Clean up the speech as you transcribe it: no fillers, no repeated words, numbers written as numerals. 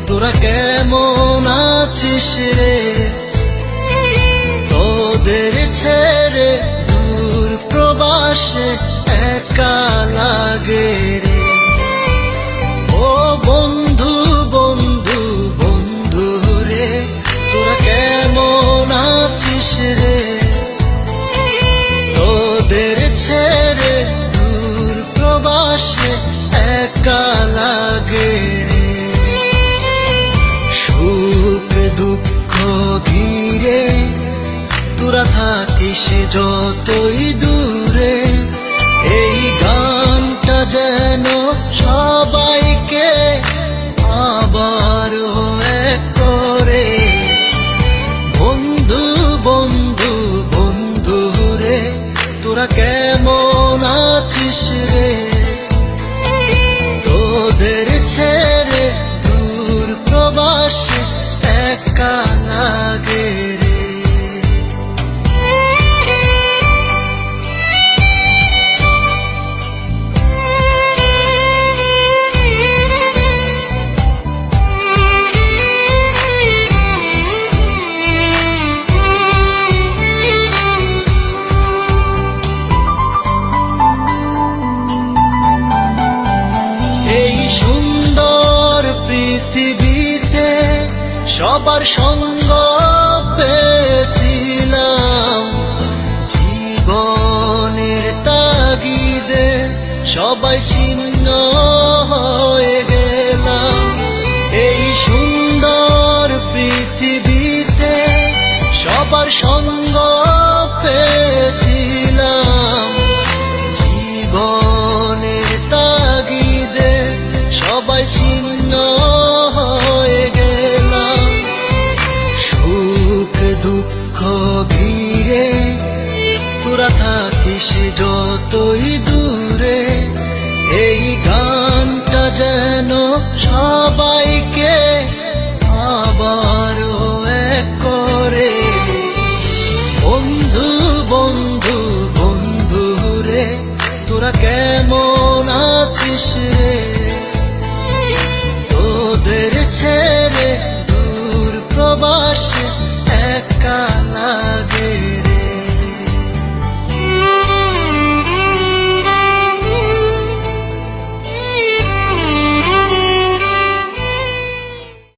তোরা কেমন আছিস রে, তোদের ছেড়ে দূর প্রবাসে একা লাগে রে। ও বন্ধু বন্ধু বন্ধু রে, তোরা কেমন আছিস রে, তোদের ছেড়ে দূর প্রবাসে একা লাগে রে। সুখ দুঃখ ঘিরে তোরা থাকিস যতই দূরে, এই গানটা যেন সবাইকে আবার এক করে। বন্ধু বন্ধু বন্ধু রে, তোরা কেমন আছিস রে, তোদের ছেড়ে দূর প্রবাসে একা লাগে রে। এই সুন্দর পৃথিবীতে সবার সঙ্গ পেয়েছিলাম, জীবনের তাগিদে সবাই ছিন্ন হয়ে গেলাম। এই সুন্দর পৃথিবীতে সবার সঙ্গ পেয়েছিলাম, জীবনের তাগিদে সবাই ছিন্ন হয়ে গেলাম। সুখ দুঃখ ঘিরে তোরা থাকিস যতই দূরে, এই গানটা যেন সবাইকে আবার এক করে। বন্ধু বন্ধু বন্ধু রে, তোরা কেমন আছিস রে,